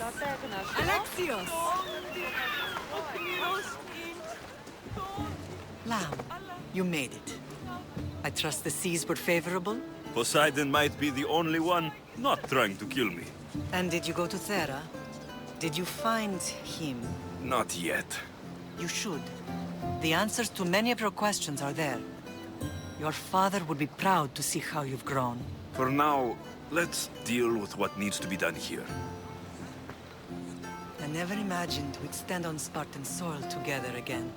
Alexios! Lamb, you made it. I trust the seas were favorable? Poseidon might be the only one not trying to kill me. And did you go to Thera? Did you find him? Not yet. You should. The answers to many of your questions are there. Your father would be proud to see how you've grown. For now, let's deal with what needs to be done here. I never imagined we'd stand on Spartan soil together again.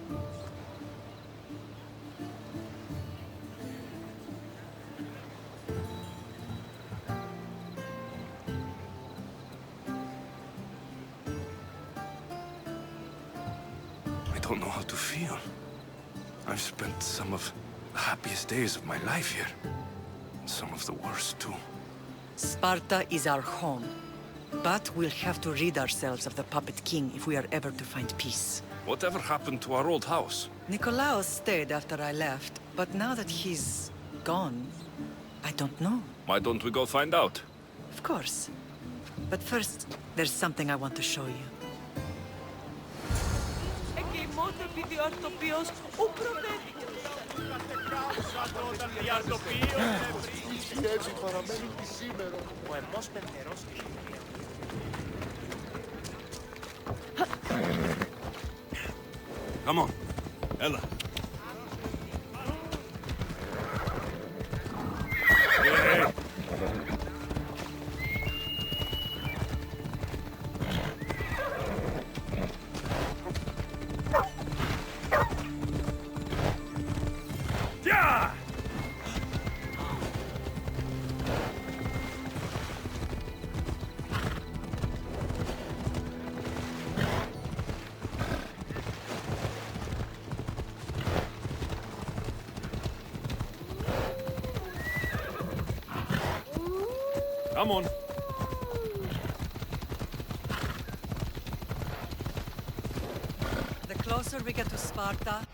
I don't know how to feel. I've spent some of the happiest days of my life here. Some of the worst, too. Sparta is our home. But we'll have to rid ourselves of the Puppet King if we are ever to find peace. Whatever happened to our old house? Nikolaos stayed after I left, but now that he's gone, I don't know. Why don't we go find out? Of course. But first, there's something I want to show you. Come on, Ella. Hey. Yeah! Come on. The closer we get to Sparta,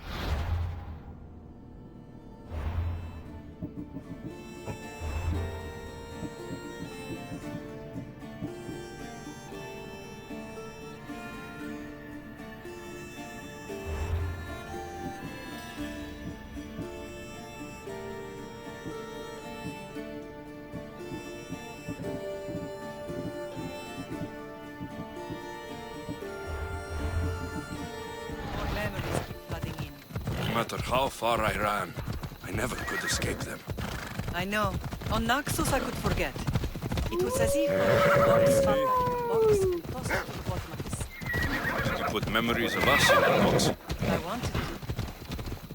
more memories keep flooding in. No matter how far I ran, I never could escape them. I know. On Naxos I could forget. It was as if I locked Sparta in a box and tossed it to the bottom of this. Did you put memories of us in the box? I wanted to.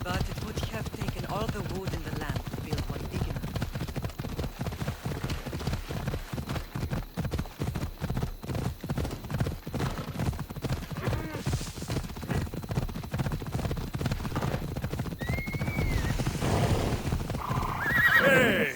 But it would have taken all the wood in the land to build one big enough. Hey!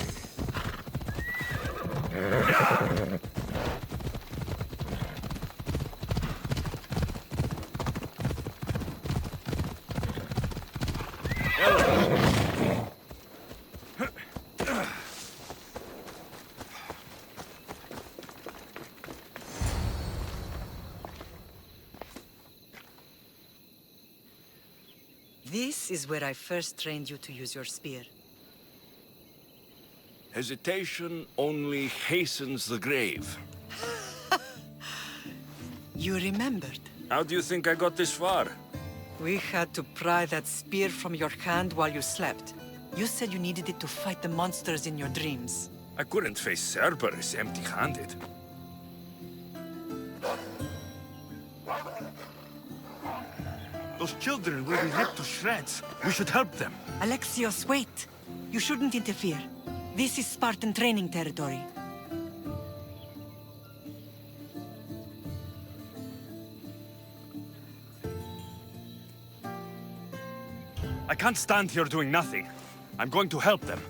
This is where I first trained you to use your spear. Hesitation only hastens the grave. You remembered. How do you think I got this far? We had to pry that spear from your hand while you slept. You said you needed it to fight the monsters in your dreams. I couldn't face Cerberus empty-handed. Those children will be ripped to shreds. We should help them. Alexios, wait! You shouldn't interfere. This is Spartan training territory. I can't stand here doing nothing. I'm going to help them.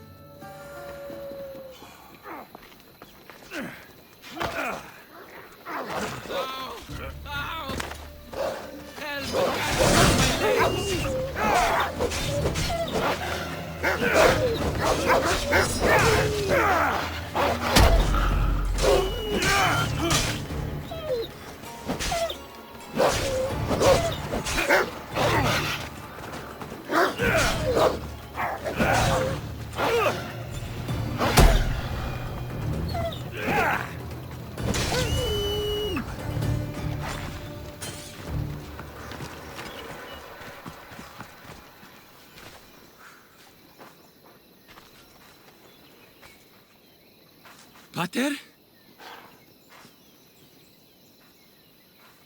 Pater?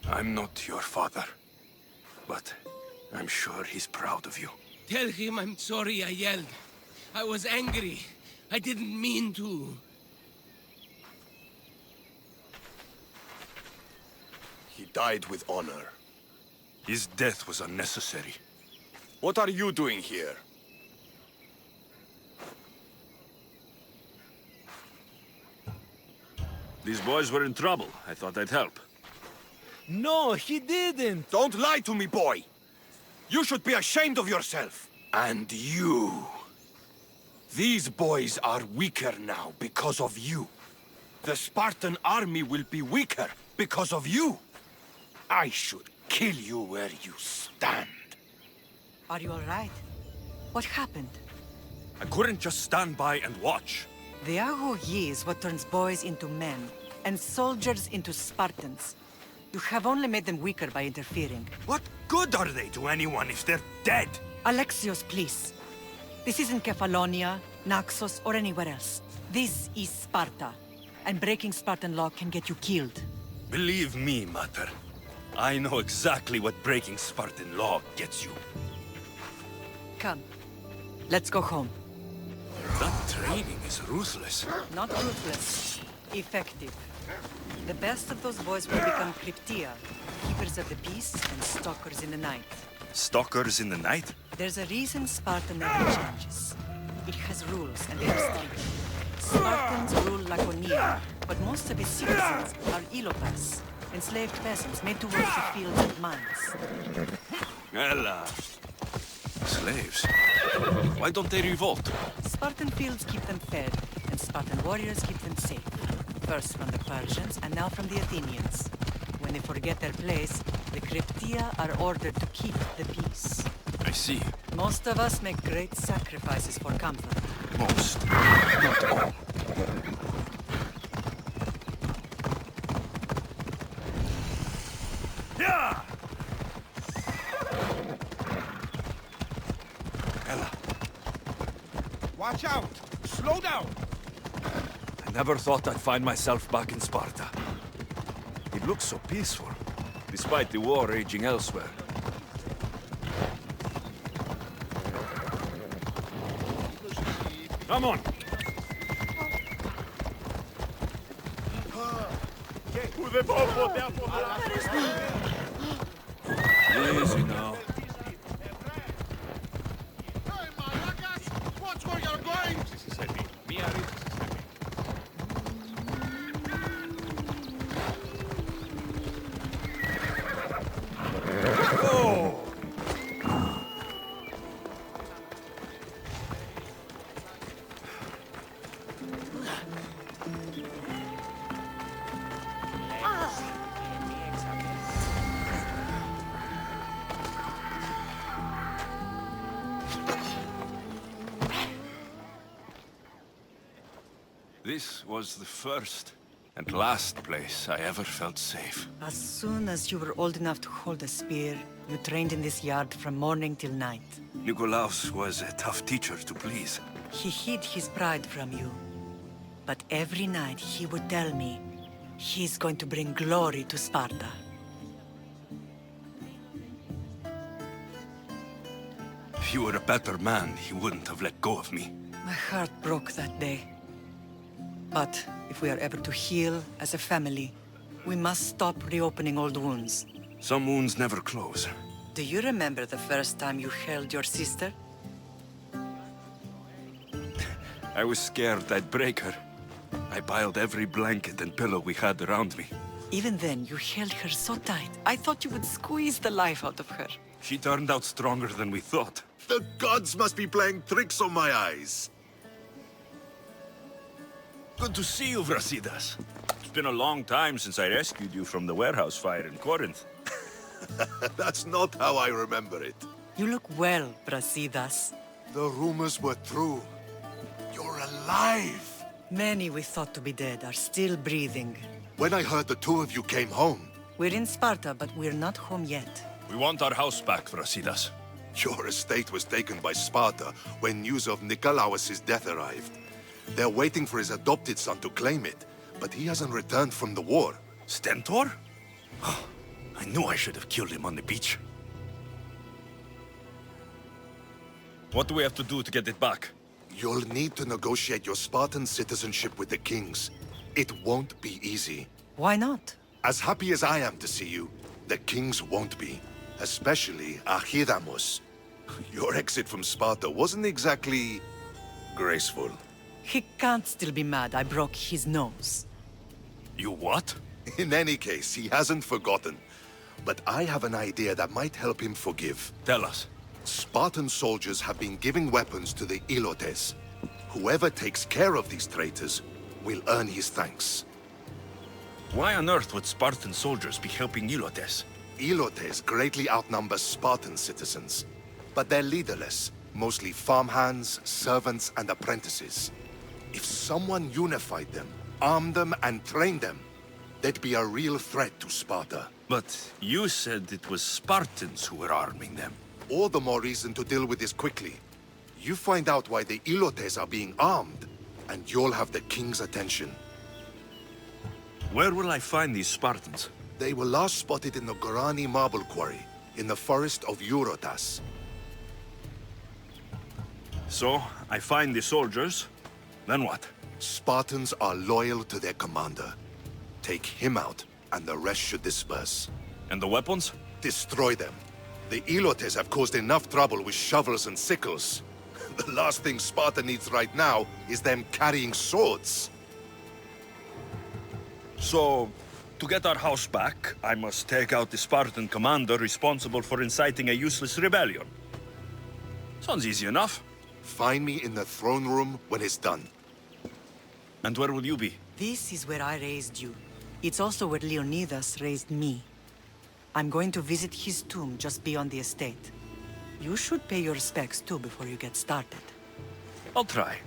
I'm not your father, but I'm sure he's proud of you. Tell him I'm sorry I yelled. I was angry. I didn't mean to. He died with honor. His death was unnecessary. What are you doing here? These boys were in trouble. I thought I'd help. No, he didn't! Don't lie to me, boy! You should be ashamed of yourself. And you. These boys are weaker now because of you. The Spartan army will be weaker because of you. I should kill you where you stand. Are you all right? What happened? I couldn't just stand by and watch. The Ago Yi is what turns boys into men, and soldiers into Spartans. You have only made them weaker by interfering. What good are they to anyone if they're dead? Alexios, please. This isn't Kefalonia, Naxos, or anywhere else. This is Sparta, and breaking Spartan law can get you killed. Believe me, Mater. I know exactly what breaking Spartan law gets you. Come, let's go home. That training is ruthless. Not ruthless, effective. The best of those boys will become Cryptia, keepers of the peace and stalkers in the night. Stalkers in the night? There's a reason Sparta never changes. It has rules and they are strict. Spartans rule Laconia, but most of its citizens are Ilopas, enslaved peasants made to work the fields and mines. Well, slaves. Why don't they revolt? Spartan fields keep them fed, and Spartan warriors keep them safe. First from the Persians, and now from the Athenians. When they forget their place, the Cryptia are ordered to keep the peace. I see. Most of us make great sacrifices for comfort. Most. Not all. Yeah! Ella. Watch out! Slow down! I never thought I'd find myself back in Sparta. It looks so peaceful, despite the war raging elsewhere. Come on! Easy now. Watch where you're going! This was the first and last place I ever felt safe. As soon as you were old enough to hold a spear, you trained in this yard from morning till night. Nikolaos was a tough teacher to please. He hid his pride from you. But every night he would tell me, he's going to bring glory to Sparta. If he were a better man, he wouldn't have let go of me. My heart broke that day. But if we are ever to heal as a family, we must stop reopening old wounds. Some wounds never close. Do you remember the first time you held your sister? I was scared I'd break her. I piled every blanket and pillow we had around me. Even then, you held her so tight. I thought you would squeeze the life out of her. She turned out stronger than we thought. The gods must be playing tricks on my eyes. Good to see you, Brasidas. It's been a long time since I rescued you from the warehouse fire in Corinth. That's not how I remember it. You look well, Brasidas. The rumors were true. You're alive! Many we thought to be dead are still breathing. When I heard the two of you came home, We're in Sparta, but we're not home yet. We want our house back, Brasidas. your estate was taken by Sparta when news of Nikolaos' death arrived. They're waiting for his adopted son to claim it, but he hasn't returned from the war. Stentor? I knew I should have killed him on the beach. What do we have to do to get it back? You'll need to negotiate your Spartan citizenship with the kings. It won't be easy. Why not? As happy as I am to see you, the kings won't be. Especially Archidamos. Your exit from Sparta wasn't exactly graceful. He can't still be mad I broke his nose. You what? In any case, he hasn't forgotten. But I have an idea that might help him forgive. Tell us. Spartan soldiers have been giving weapons to the Ilotes. Whoever takes care of these traitors will earn his thanks. Why on earth would Spartan soldiers be helping Ilotes? Ilotes greatly outnumber Spartan citizens, but they're leaderless, mostly farmhands, servants, and apprentices. If someone unified them, armed them, and trained them, they'd be a real threat to Sparta. But you said it was Spartans who were arming them. All the more reason to deal with this quickly. You find out why the Ilotes are being armed, and you'll have the king's attention. Where will I find these Spartans? They were last spotted in the Gorani marble quarry, in the forest of Eurotas. So, I find the soldiers, then what? Spartans are loyal to their commander. Take him out, and the rest should disperse. And the weapons? Destroy them. The Ilotes have caused enough trouble with shovels and sickles. The last thing Sparta needs right now is them carrying swords. So, to get our house back, I must take out the Spartan commander responsible for inciting a useless rebellion. Sounds easy enough. Find me in the throne room when it's done. And where will you be? This is where I raised you. It's also where Leonidas raised me. I'm going to visit his tomb just beyond the estate. You should pay your respects too before you get started. I'll try.